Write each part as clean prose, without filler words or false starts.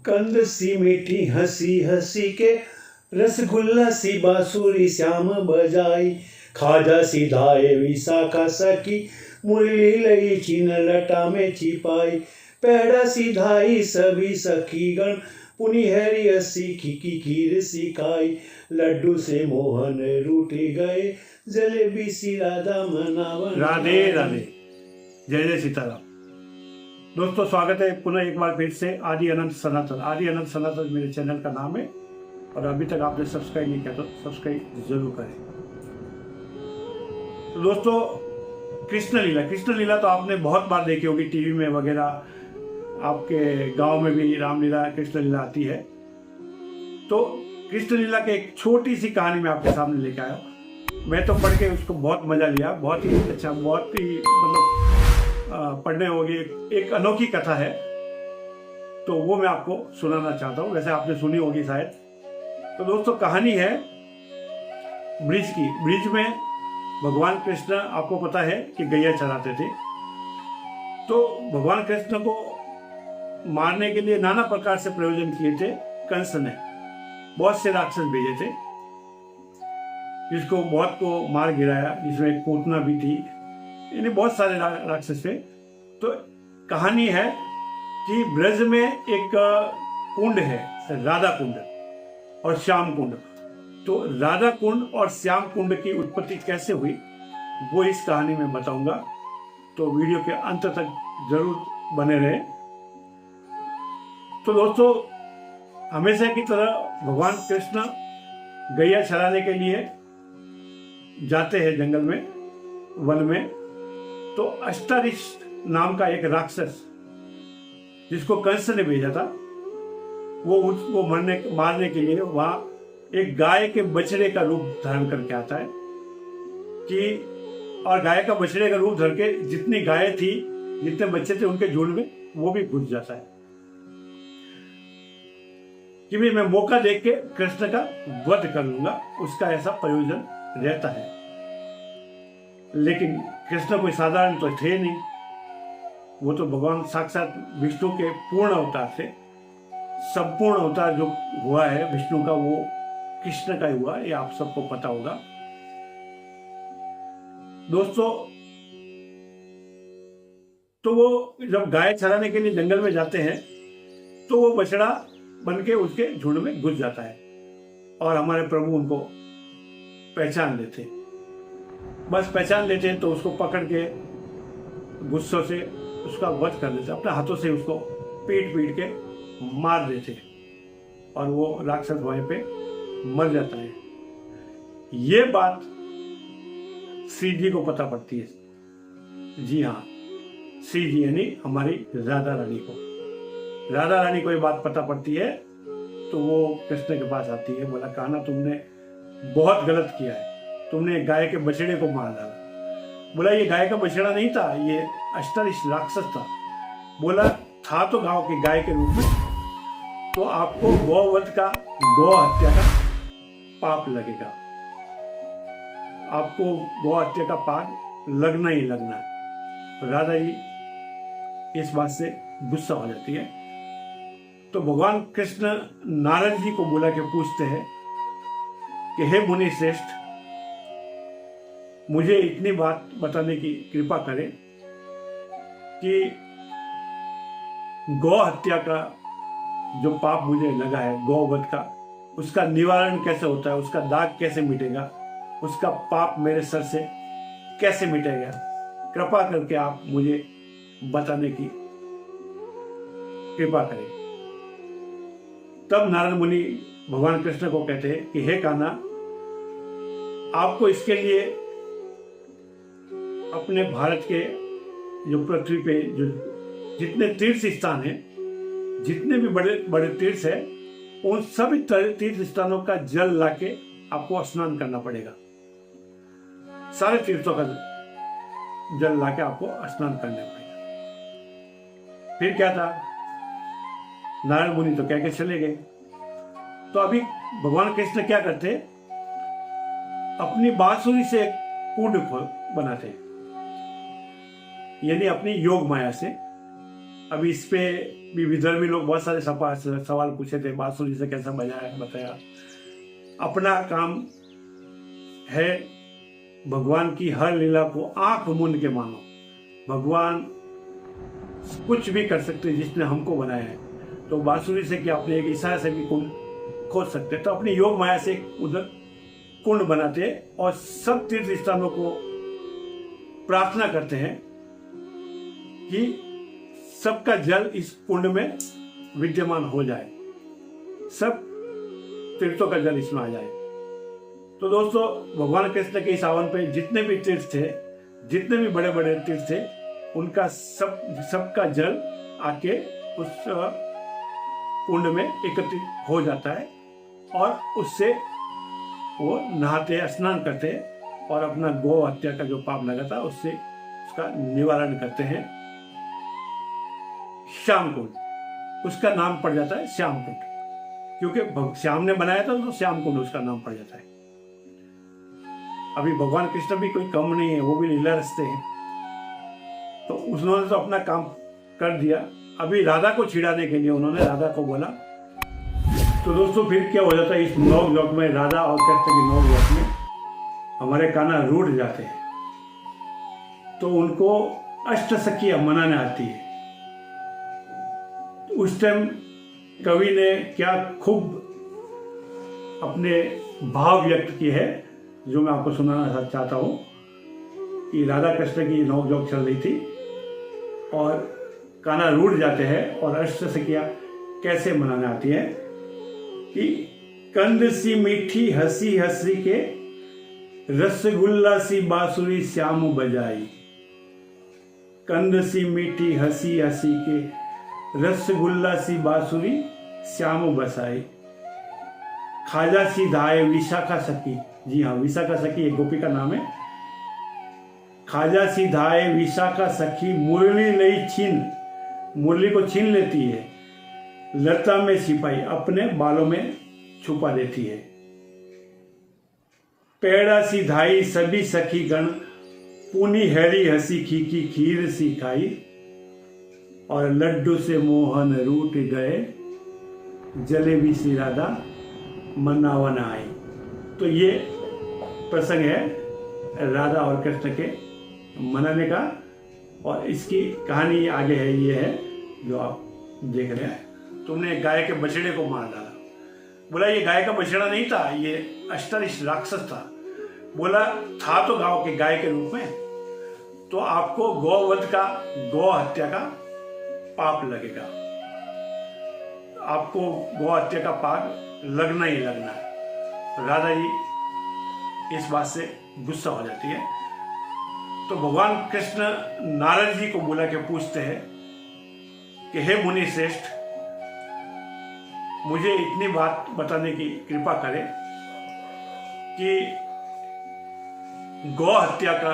कंद सी मीठी हंसी हंसी के, रसगुल्ला सी बांसुरी श्याम बजाई। खाजा सी धाये विशाखा सखी, मुरली लई चीन लटा में छिपाई। पेड़ा सी धाई सभी सखी गण, पुनि हैरी हसी की खीर सी खाई। लड्डू से मोहन रूठी गए, जलेबी सी राधा मनावन। राधे राधे, जय जय सीताराम। दोस्तों, स्वागत है पुनः एक बार फिर से आदि अनंत सनातन। आदि अनंत सनातन मेरे चैनल का नाम है और अभी तक आपने सब्सक्राइब नहीं किया तो सब्सक्राइब जरूर करें। तो दोस्तों, कृष्ण लीला तो आपने बहुत बार देखी होगी टीवी में वगैरह, आपके गांव में भी रामलीला कृष्ण लीला आती है। तो कृष्ण लीला की एक छोटी सी कहानी मैं आपके सामने लेके आया। मैं तो पढ़ के उसको बहुत मजा लिया, बहुत ही अच्छा, बहुत ही मतलब पढ़ने होगी। एक अनोखी कथा है, तो वो मैं आपको सुनाना चाहता हूँ। वैसे आपने सुनी होगी शायद। तो दोस्तों, कहानी है ब्रिज की। ब्रिज में भगवान कृष्ण, आपको पता है कि गैया चराते थे। तो भगवान कृष्ण को मारने के लिए नाना प्रकार से प्रयोजन किए थे कंस ने। बहुत से राक्षस भेजे थे, जिसको बहुत को मार गिराया, जिसमें एक पूतना भी थी। यानी बहुत सारे राक्षस थे। तो कहानी है कि ब्रज में एक कुंड है, राधा कुंड और श्याम कुंड। तो राधा कुंड और श्याम कुंड की उत्पत्ति कैसे हुई वो इस कहानी में बताऊंगा। तो वीडियो के अंत तक जरूर बने रहे। तो दोस्तों, हमेशा की तरह भगवान कृष्ण गैया चराने के लिए जाते हैं जंगल में, वन में। तो अष्टारिश्ट नाम का एक राक्षस, जिसको कंस ने भेजा था, वो उसको मारने के लिए वहां एक गाय के बछड़े का रूप धारण करके आता है और गाय का बछड़े का रूप धर के जितनी गायें थी, जितने बच्चे थे उनके झुंड में वो भी घुस जाता है कि भी मैं मौका देख के कृष्ण का वध कर लूंगा। उसका ऐसा प्रयोजन रहता है। लेकिन कृष्ण कोई साधारण तो थे नहीं, वो तो भगवान साक्षात विष्णु के पूर्ण अवतार थे। संपूर्ण अवतार जो हुआ है विष्णु का, वो कृष्ण का ही हुआ, ये आप सबको पता होगा। दोस्तों, तो वो जब गाय चराने के लिए जंगल में जाते हैं तो वो बछड़ा बन के उसके झुंड में घुस जाता है और हमारे प्रभु उनको पहचान लेते। बस पहचान लेते हैं तो उसको पकड़ के गुस्सों से उसका वध कर देते, अपने हाथों से उसको पीट पीट के मार देते और वो राक्षस वहीं पे मर जाता है। ये बात श्री जी को पता पड़ती है। जी हाँ, श्री जी यानी हमारी राधा रानी को। राधा रानी को ये बात पता पड़ती है तो वो कृष्ण के पास आती है। बोला, कान्हा, तुमने बहुत गलत किया है, तुमने गाय के बछड़े को मार डाला। बोला, ये गाय का बछड़ा नहीं था, ये अष्टारिश्ट राक्षस था। बोला, था तो गांव के गाय के रूप में, तो आपको गौवध का, गौ हत्या का पाप लगेगा। आपको गौ हत्या का पाप लगना ही लगना है। राधा जी इस बात से गुस्सा हो जाती है। तो भगवान कृष्ण नारद जी को बुला के पूछते हैं कि हे मुनि श्रेष्ठ, मुझे इतनी बात बताने की कृपा करें कि गौ हत्या का जो पाप मुझे लगा है, गौवध का, उसका निवारण कैसे होता है, उसका दाग कैसे मिटेगा, उसका पाप मेरे सर से कैसे मिटेगा। कृपा करके आप मुझे बताने की कृपा करें। तब नारद मुनि भगवान कृष्ण को कहते हैं कि हे कान्हा, आपको इसके लिए अपने भारत के जो पृथ्वी पे जो जितने तीर्थ स्थान हैं, जितने भी बड़े बड़े तीर्थ हैं, उन सभी तीर्थ स्थानों का जल लाके आपको स्नान करना पड़ेगा। सारे तीर्थों का जल लाके आपको स्नान करना पड़ेगा। फिर क्या था, नारद मुनि तो कह के चले गए। तो अभी भगवान कृष्ण क्या करते, अपनी बांसुरी से एक कुंड बनाते, यानी अपनी योग माया से अभी इस पे भी विधर्मी लोग बहुत सारे सवाल पूछे थे, बांसुरी से कैसा बजाया, बताया। अपना काम है भगवान की हर लीला को आंख मूंद के मानो। भगवान कुछ भी कर सकते जिसने हमको बनाया है। तो बांसुरी से क्या अपने एक इशारे से भी कुंड खोद सकते, तो अपनी योग माया से उधर कुंड बनाते हैं और सब तीर्थ स्थानों को प्रार्थना करते हैं कि सबका जल इस कुंड में विद्यमान हो जाए, सब तीर्थों का जल इसमें आ जाए। तो दोस्तों, भगवान कृष्ण के इस आह्वान पे जितने भी तीर्थ थे, जितने भी बड़े बड़े तीर्थ थे, उनका सबका जल आके उस कुंड में एकत्रित हो जाता है और उससे वो नहाते, स्नान करते और अपना गौ हत्या का जो पाप लगा था उससे उसका निवारण करते हैं। श्याम कुंड, उसका नाम पड़ जाता है श्याम कुंड, क्योंकि श्याम ने बनाया था तो श्याम कुंड उसका नाम पड़ जाता है। अभी भगवान कृष्ण भी कोई कम नहीं है, वो भी लीला रचते हैं, तो उन्होंने तो अपना काम कर दिया। अभी राधा को छिड़ाने के लिए उन्होंने राधा को बोला। तो दोस्तों, फिर क्या हो जाता है, इस नौ लोक में, राधा और कृष्ण की नौ लोक में हमारे कान्हा रूठ जाते हैं, तो उनको अष्टसखियां मनाने आती है। उस टाइम कवि ने क्या खूब अपने भाव व्यक्त किए हैं, जो मैं आपको सुनाना चाहता हूँ। कि राधा कृष्ण की नोक-झोंक चल रही थी और कान्हा रूठ जाते हैं और अष्टसखियां कैसे मनाने आती है कि कंद सी मीठी हंसी हंसी के, रसगुल्ला सी बांसुरी श्याम बजाई। कंद सी मीठी हंसी हंसी के, रसगुल्ला सी बांसुरी श्याम बसाई। खाजा सी धाए विशाखा सखी, जी हाँ, विशाखा सखी एक गोपी का नाम है। खाजा सी धाए विशाखा सखी, मुरली लई छीन, मुरली को छीन लेती है। लता में छिपाई, अपने बालों में छुपा देती है। पेड़ा सी धाई सभी सखी गण, पूनी हैरी हंसी खीकी खीर सी खाई। और लड्डू से मोहन रूठ गए, जलेबी सी राधा मनावन आई। तो ये प्रसंग है राधा और कृष्ण के मनाने का, और इसकी कहानी आगे है, ये है जो आप देख रहे हैं। तुमने गाय के बछड़े को मार डाला। बोला ये गाय का बछड़ा नहीं था, ये अष्टरिश राक्षस था। बोला था तो गांव के गाय के रूप में, तो आपको गौवध का, गौ हत्या का पाप लगेगा, आपको गौ हत्या का पाप लगना ही लगना है। राधा जी इस बात से गुस्सा हो जाती है। तो भगवान कृष्ण नारद जी को बुला के पूछते हैं कि हे मुनि श्रेष्ठ, मुझे इतनी बात बताने की कृपा करें कि गौ हत्या का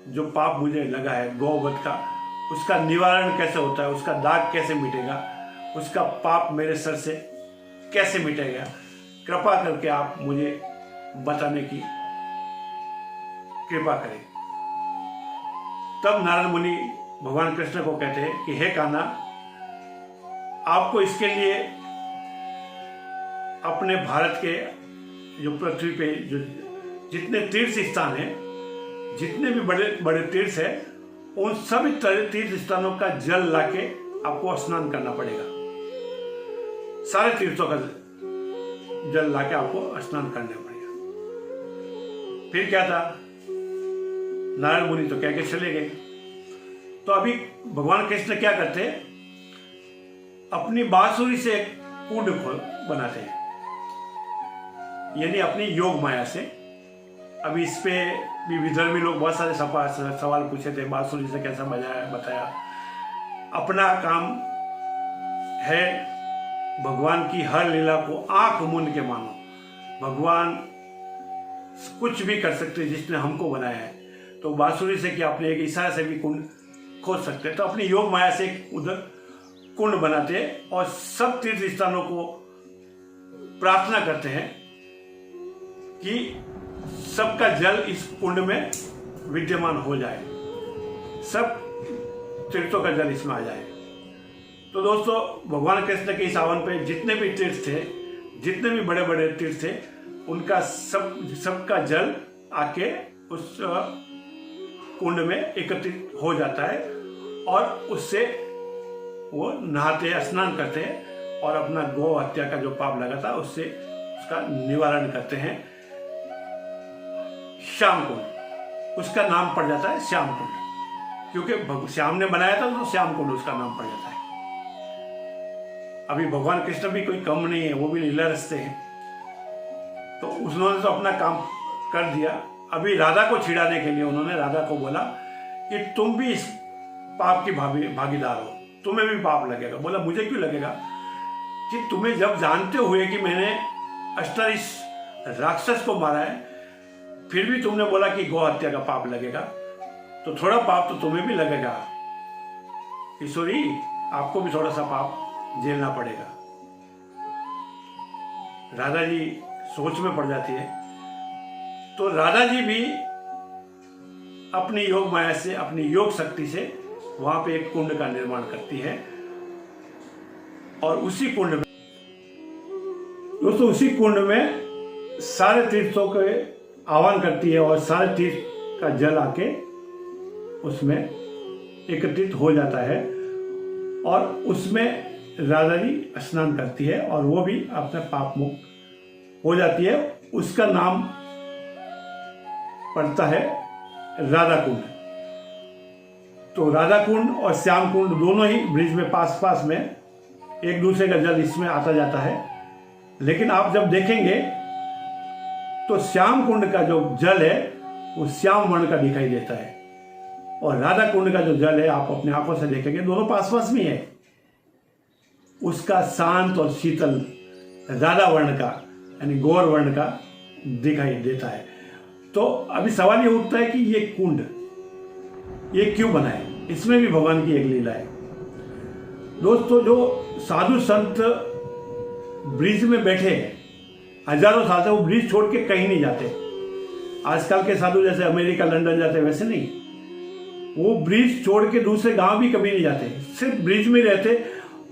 जो पाप मुझे लगा है, गौवध का, उसका निवारण कैसे होता है, उसका दाग कैसे मिटेगा, उसका पाप मेरे सर से कैसे मिटेगा, कृपा करके आप मुझे बताने की कृपा करें। तब नारद मुनि भगवान कृष्ण को कहते हैं कि हे कान्हा, आपको इसके लिए अपने भारत के जो पृथ्वी पे जो जितने तीर्थ स्थान हैं, जितने भी बड़े बड़े तीर्थ हैं, उन सभी तीर्थ स्थानों का जल लाके आपको स्नान करना पड़ेगा। सारे तीर्थों का जल लाके आपको स्नान करना पड़ेगा। फिर क्या था, नारायण मुनि तो कह के चले गए। तो अभी भगवान कृष्ण क्या करते हैं, अपनी बांसुरी से एक कुंड बनाते हैं, यानी अपनी योग माया से। अभी इस पे भी विधर्मी लोग बहुत सारे सवाल पूछे थे, बांसुरी से कैसा बजाया, बताया। अपना काम है भगवान की हर लीला को आंख मूंद के मानो। भगवान कुछ भी कर सकते जिसने हमको बनाया है। तो बांसुरी से क्या अपने एक इशारे से भी कुंड खोद सकते हैं। तो अपनी योग माया से उधर कुंड बनाते हैं और सब तीर्थ स्थानों को प्रार्थना करते हैं कि सबका जल इस कुंड में विद्यमान हो जाए, सब तीर्थों का जल इसमें आ जाए। तो दोस्तों, भगवान कृष्ण के इस आह्वान पे जितने भी तीर्थ थे, जितने भी बड़े बड़े तीर्थ थे, उनका सबका जल आके उस कुंड में एकत्रित हो जाता है और उससे वो नहाते हैं, स्नान करते हैं और अपना गौ हत्या का जो पाप लगा था उससे उसका निवारण करते हैं। श्याम कुंड उसका नाम पड़ जाता है, श्याम कुंड, क्योंकि श्याम ने बनाया था तो श्याम कुंड उसका नाम पड़ जाता है। अभी भगवान कृष्ण भी कोई कम नहीं है, वो भी लीला रचते हैं, तो उन्होंने तो अपना काम कर दिया। अभी राधा को छिड़ाने के लिए उन्होंने राधा को बोला कि तुम भी इस पाप की भागीदार हो, तुम्हें भी पाप लगेगा। बोला मुझे क्यों लगेगा? कि तुम्हें जब जानते हुए कि मैंने अष्टरिश राक्षस को मारा है, फिर भी तुमने बोला कि गौ हत्या का पाप लगेगा, तो थोड़ा पाप तो तुम्हें भी लगेगा। ईश्वरी, आपको भी थोड़ा सा पाप झेलना पड़ेगा। राधा जी सोच में पड़ जाती है। तो राधा जी भी अपनी योग माया से, अपनी योग शक्ति से वहां पे एक कुंड का निर्माण करती है और उसी कुंड में दोस्तों, उसी कुंड में सारे तीर्थों के आह्वान करती है और सारे तीर्थ का जल आके उसमें एकत्रित हो जाता है और उसमें राधा जी स्नान करती है और वो भी अपने पाप मुक्त हो जाती है। उसका नाम पड़ता है राधा कुंड। तो राधा कुंड और श्याम कुंड दोनों ही ब्रिज में पास पास में, एक दूसरे का जल इसमें आता जाता है। लेकिन आप जब देखेंगे तो श्याम कुंड का जो जल है वो श्याम वर्ण का दिखाई देता है और राधा कुंड का जो जल है आप अपने आंखों से देखेंगे दोनों पास पास में है, उसका शांत और शीतल राधा वर्ण का यानी गौर वर्ण का दिखाई देता है। तो अभी सवाल ये उठता है कि ये कुंड ये क्यों बना है? इसमें भी भगवान की एक लीला है। दोस्तों, जो साधु संत ब्रिज में बैठे हैं हजारों साल से, वो ब्रिज छोड़ के कहीं नहीं जाते। आजकल के साधु जैसे अमेरिका लंदन जाते वैसे नहीं, वो ब्रिज छोड़ के दूसरे गांव भी कभी नहीं जाते, सिर्फ ब्रिज में रहते,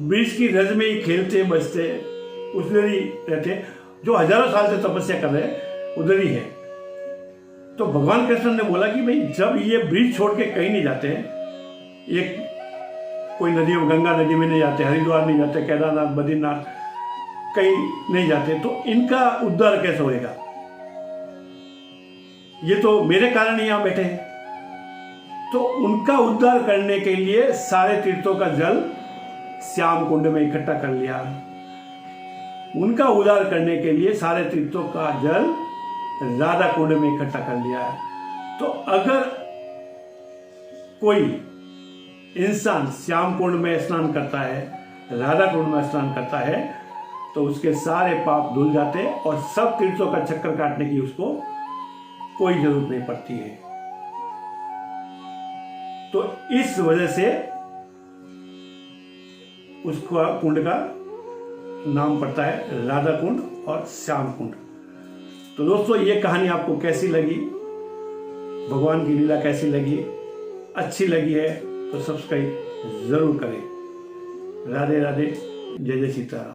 ब्रिज की रज में ही खेलते बसते, उधर ही रहते। जो हजारों साल से तपस्या कर रहे हैं उधर ही है। तो भगवान कृष्ण ने बोला कि भाई जब ये ब्रिज छोड़ के कहीं नहीं जाते हैं, ये कोई नदी में, गंगा नदी में नहीं जाते, हरिद्वार नहीं जाते, केदारनाथ बद्रीनाथ कहीं नहीं जाते, तो इनका उद्धार कैसे होएगा? ये तो मेरे कारण ही यहां बैठे हैं। तो उनका उद्धार करने के लिए सारे तीर्थों का जल श्याम कुंड में इकट्ठा कर लिया। उनका उद्धार करने के लिए सारे तीर्थों का जल राधा कुंड में इकट्ठा कर लिया है। तो अगर कोई इंसान श्याम कुंड में स्नान करता है, राधा कुंड में स्नान करता है, तो उसके सारे पाप धुल जाते हैं और सब तीर्थों का चक्कर काटने की उसको कोई जरूरत नहीं पड़ती है। तो इस वजह से उसका कुंड का नाम पड़ता है राधा कुंड और श्याम कुंड। तो दोस्तों, ये कहानी आपको कैसी लगी, भगवान की लीला कैसी लगी? अच्छी लगी है तो सब्सक्राइब जरूर करें। राधे राधे, जय जय सीताराम।